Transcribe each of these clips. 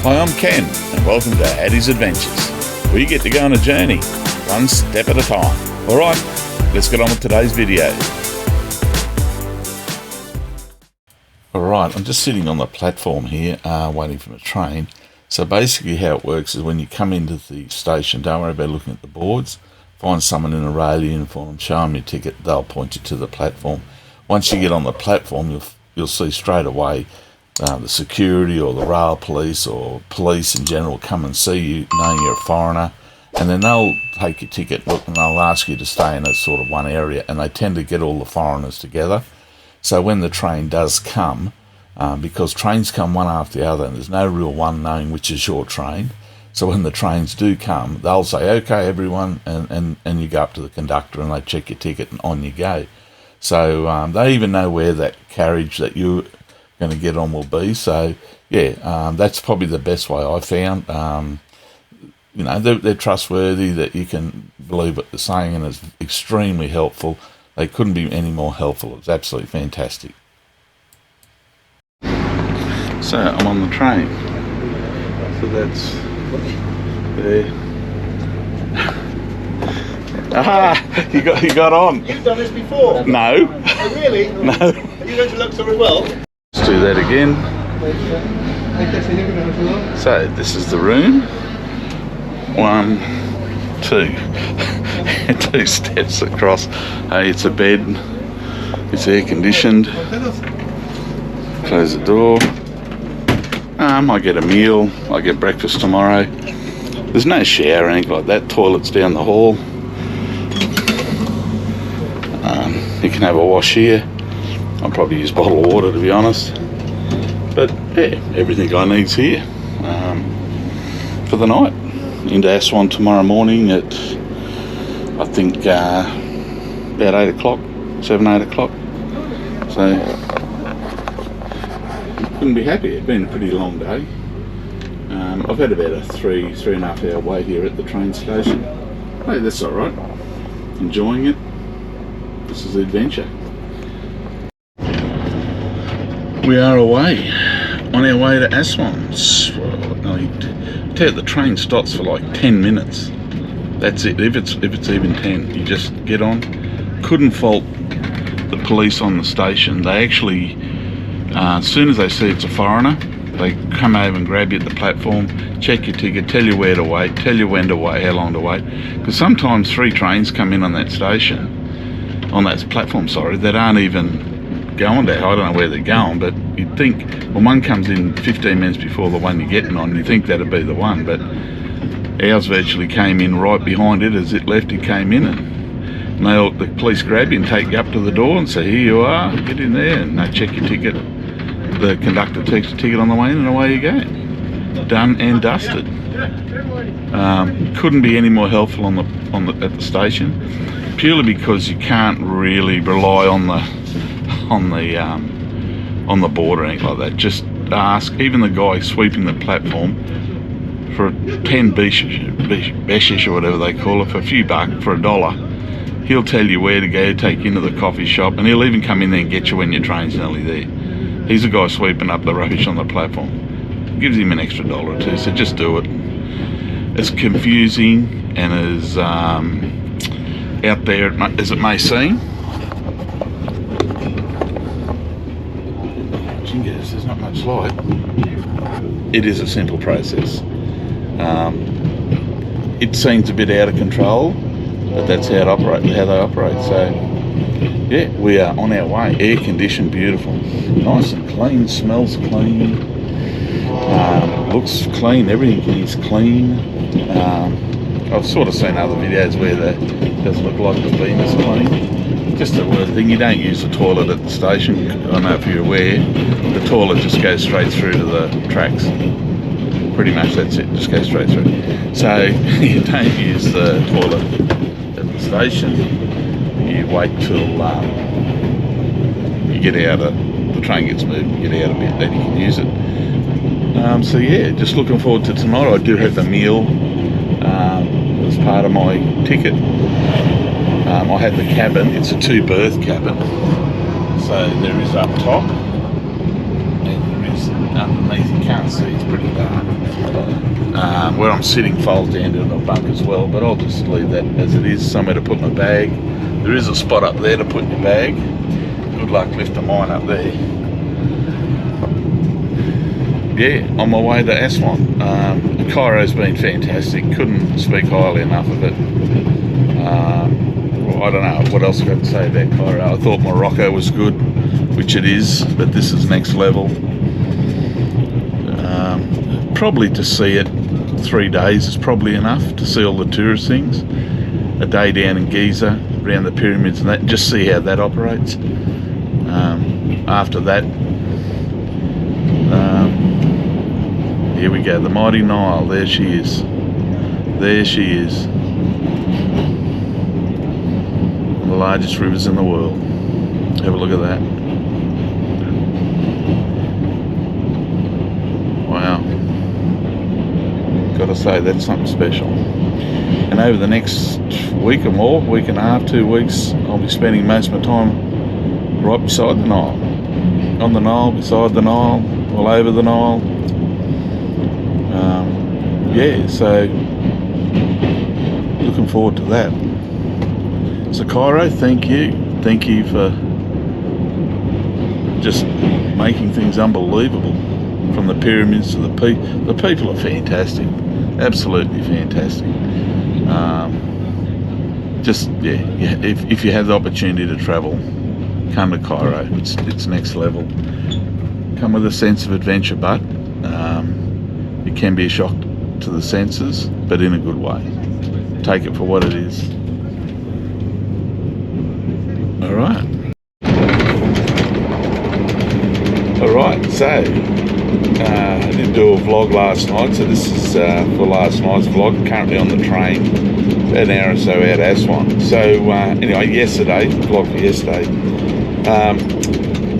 Hi, I'm Ken, and welcome to Addy's Adventures, where you get to go on a journey, one step at a time. Alright, let's get on with today's video. Alright, I'm just sitting on the platform here, waiting for the train. So basically how it works is when you come into the station, don't worry about looking at the boards. Find someone in a rail uniform, show them your ticket, they'll point you to the platform. Once you get on the platform, you'll see straight away the security or the rail police or police in general come and see you, knowing you're a foreigner, and then they'll take your ticket, look, and they'll ask you to stay in a sort of one area, and they tend to get all the foreigners together. So when the train does come, because trains come one after the other, and there's no real one knowing which is your train, so when the trains do come, they'll say, okay, everyone, and you go up to the conductor and they check your ticket and on you go. So they even know where that carriage that you're going to get on will be. So yeah, that's probably the best way I found. You know, they're trustworthy, that you can believe what they're saying, and it's extremely helpful. They couldn't be any more helpful. It's absolutely fantastic. So I'm on the train. So that's there. You got on. You've done this before? No. Oh really? No. Are you going to Luxor as well? Let's do that again. So this is the room. 1, 2. 2 steps across. Hey, it's a bed. It's air conditioned. Close the door. I get a meal. I get breakfast tomorrow. There's no shower or anything like that. Toilet's down the hall. You can have a wash here. I'll probably use bottled water, to be honest. But yeah, everything I need's here for the night. Into Aswan tomorrow morning at, I think, about 8 o'clock, 7, 8 o'clock. So, couldn't be happier. It's been a pretty long day. I've had about a 3.5 hour wait here at the train station. Hey, that's alright. Enjoying it. This is the adventure. We are away, on our way to Aswan. I tell you, the train stops for like 10 minutes. That's it. If it's even 10, you just get on. Couldn't fault the police on the station. They actually, as soon as they see it's a foreigner, they come over and grab you at the platform, check your ticket, tell you where to wait, tell you when to wait, how long to wait. Because sometimes 3 trains come in on that station, on that platform, sorry, that aren't even going there. I don't know where they're going, but you'd think, well, one comes in 15 minutes before the one you're getting on, you think that'd be the one, but ours virtually came in right behind it. As it left, it came in, and the police grab you and take you up to the door and say, here you are, get in there, and they check your ticket. The conductor takes your ticket on the way in, and away you go. Done and dusted. Couldn't be any more helpful at the station, purely because you can't really rely on the board or anything like that. Just ask, even the guy sweeping the platform, for 10 beshish or whatever they call it, for a few bucks, for $1, he'll tell you where to go, take you into the coffee shop, and he'll even come in there and get you when your train's nearly there. He's the guy sweeping up the rubbish on the platform. Gives him an extra $1 or 2, so just do it. As confusing and as out there as it may seem, there's not much light. It is a simple process. It seems a bit out of control, but that's how they operate. So yeah, we are on our way. Air conditioned, beautiful, nice and clean. Smells clean. Looks clean. Everything is clean. I've sort of seen other videos where it doesn't look like the beam is clean. Just a word thing, you don't use the toilet at the station. I don't know if you're aware, the toilet just goes straight through to the tracks. Pretty much that's it, just goes straight through. So you don't use the toilet at the station. You wait till you get out the train gets moved, you get out a bit, then you can use it. So yeah, just looking forward to tomorrow. I do have a meal as part of my ticket. I had the cabin, it's a 2-berth cabin, so there is up top and there is underneath. You can't see, it's pretty dark. where I'm sitting folds down into a bunk as well, but I'll just leave that as it is, somewhere to put my bag. There is a spot up there to put your bag. Good luck lifting mine up there. Yeah, on my way to Aswan. Cairo's been fantastic. Couldn't speak highly enough of it. Well, I don't know what else I got to say about Cairo. I thought Morocco was good, which it is, but this is next level. Probably to see it 3 days is probably enough to see all the tourist things. A day down in Giza, around the pyramids and that, just see how that operates. After that, here we go, the mighty Nile. There she is. There she is. One of the largest rivers in the world. Have a look at that. Wow. Gotta say, that's something special. And over the next week or more, week and a half, 2 weeks, I'll be spending most of my time right beside the Nile. On the Nile, beside the Nile, all over the Nile. Yeah, so looking forward to that. So Cairo, thank you. Thank you for just making things unbelievable. From the pyramids to the people. The people are fantastic. Absolutely fantastic. Just, yeah, if you have the opportunity to travel, come to Cairo. It's next level. Come with a sense of adventure, but it can be a shock to the senses, but in a good way. Take it for what it is. All right. All right, so I did do a vlog last night, so this is for last night's vlog. Currently on the train, an hour or so out of Aswan. So anyway, yesterday, vlog for yesterday.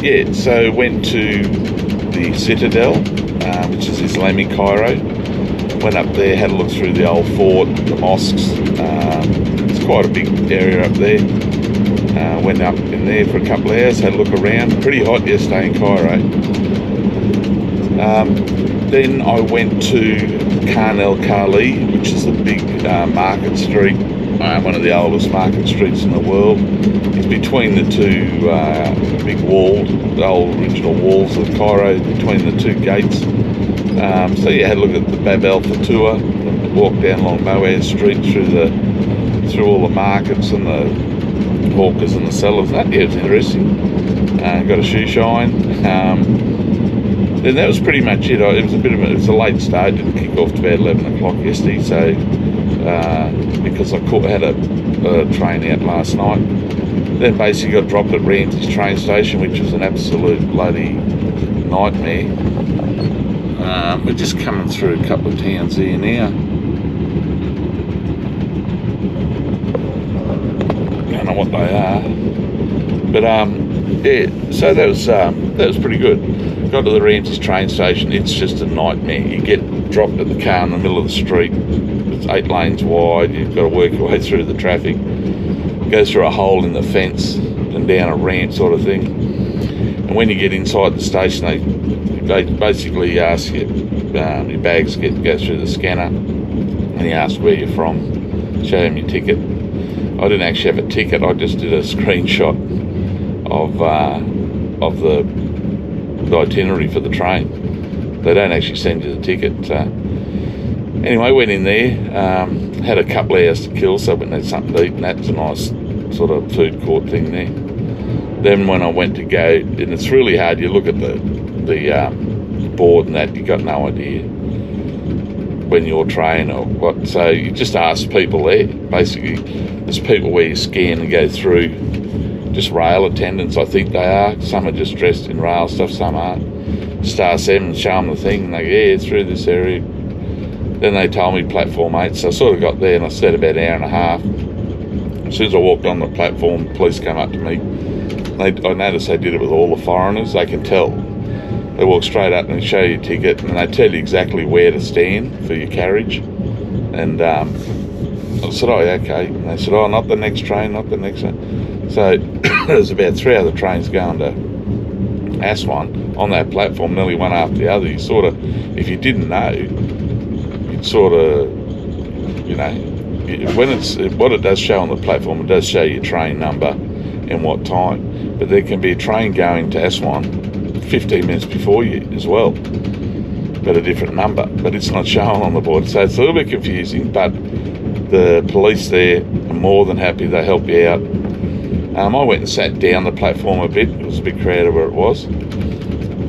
Yeah, so went to the Citadel, which is Islamic Cairo. Went up there, had a look through the old fort, the mosques. It's quite a big area up there. Went up in there for a couple of hours, had a look around. Pretty hot yesterday in Cairo. Then I went to Khan El Khali, which is the big market street, one of the oldest market streets in the world. It's between the two big walls, the old original walls of Cairo, between the two gates. So yeah, had a look at the Bab el Fatua, walked down along Moaz Street through all the markets and the hawkers and the sellers. Yeah, it was interesting. Got a shoe shine. And that was pretty much it. It was a late start. Didn't kick off to about 11 o'clock yesterday. So because I had a train out last night. Then basically got dropped at Ramsey's train station, which was an absolute bloody nightmare. We're just coming through a couple of towns here now. I don't know what they are, but yeah. So that was pretty good. Got to the Ramsey's train station. It's just a nightmare. You get dropped at the car in the middle of the street. It's 8 lanes wide. You've got to work your way through the traffic. Go through a hole in the fence and down a ramp sort of thing. And when you get inside the station, they basically ask you, your bags go through the scanner, and he asks where you're from, show him your ticket. I didn't actually have a ticket, I just did a screenshot of the itinerary for the train. They don't actually send you the ticket. Anyway, went in there, had a couple of hours to kill, so I went and had something to eat, and that's a nice sort of food court thing there. Then when I went to go, and it's really hard, you look at the board and that, you got no idea when you're train or what, so you just ask people there. Basically, there's people where you scan and go through, just rail attendants, I think they are. Some are just dressed in rail stuff, some aren't. Just ask them and show them the thing, and they go, yeah, through this area. Then they told me platform 8, so I sort of got there and I stayed about an hour and a half. As soon as I walked on the platform, the police came up to me. I noticed they did it with all the foreigners. They can tell. They walk straight up and they show you a ticket, and they tell you exactly where to stand for your carriage. And I said, oh, okay. And they said, oh, not the next train, not the next train. So there's about 3 other trains going to Aswan on that platform, nearly one after the other. You sort of, if you didn't know, you it sort of, when what it does show on the platform, it does show your train number and what time. But there can be a train going to Aswan 15 minutes before you as well, but a different number. But it's not shown on the board, so it's a little bit confusing. But the police there are more than happy. They help you out. I went and sat down the platform a bit. It was a bit crowded where it was.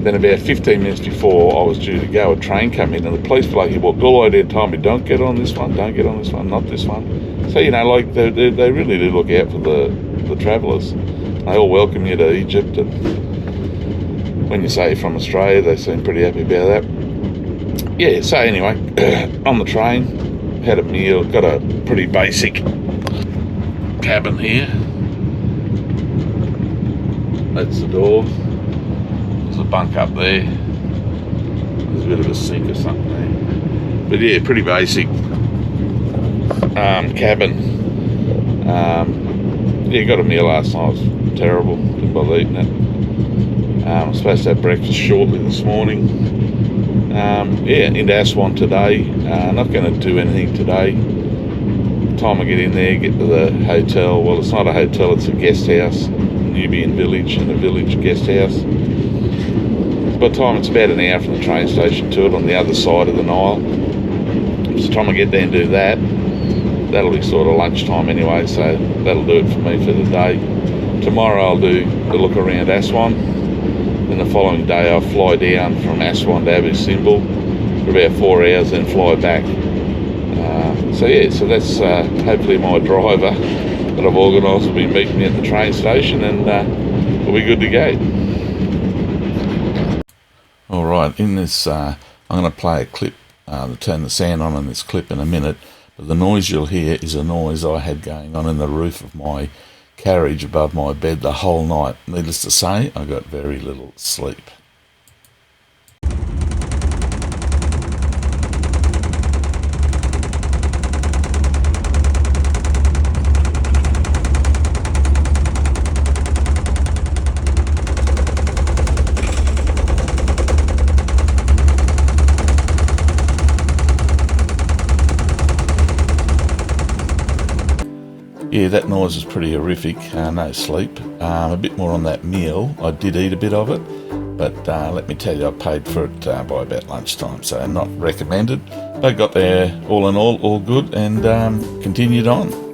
Then about 15 minutes before I was due to go, a train came in, and the police were like, walked all the way down and told me, don't get on this one, don't get on this one, not this one. So, they really do look out for the travellers. They all welcome you to Egypt, and when you say you're from Australia, they seem pretty happy about that. Yeah, so anyway, on the train, had a meal, got a pretty basic cabin here. That's the door. There's a bunk up there. There's a bit of a sink or something there. But yeah, pretty basic cabin. Yeah, got a meal last night. It was terrible. Didn't bother eating it. I'm supposed to have breakfast shortly this morning. Yeah, into Aswan today. Not going to do anything today. Time I get in there, get to the hotel. Well, it's not a hotel, it's a guest house. Nubian village, and a village guest house. By the time it's about an hour from the train station to it on the other side of the Nile. So the time I get there and do that, that'll be sort of lunchtime anyway, so that'll do it for me for the day. Tomorrow I'll do the look around Aswan, and the following day I'll fly down from Aswan to Abu Simbel for about 4 hours, then fly back. So that's hopefully my driver that I've organised will be meeting me at the train station, and we'll be good to go. Alright, in this, I'm going to play a clip, to turn the sound on in this clip in a minute, but the noise you'll hear is a noise I had going on in the roof of my carriage above my bed the whole night. Needless to say, I got very little sleep. Yeah, that noise was pretty horrific, no sleep. A bit more on that meal. I did eat a bit of it, but let me tell you, I paid for it by about lunchtime, so not recommended. But got there all in all good, and continued on.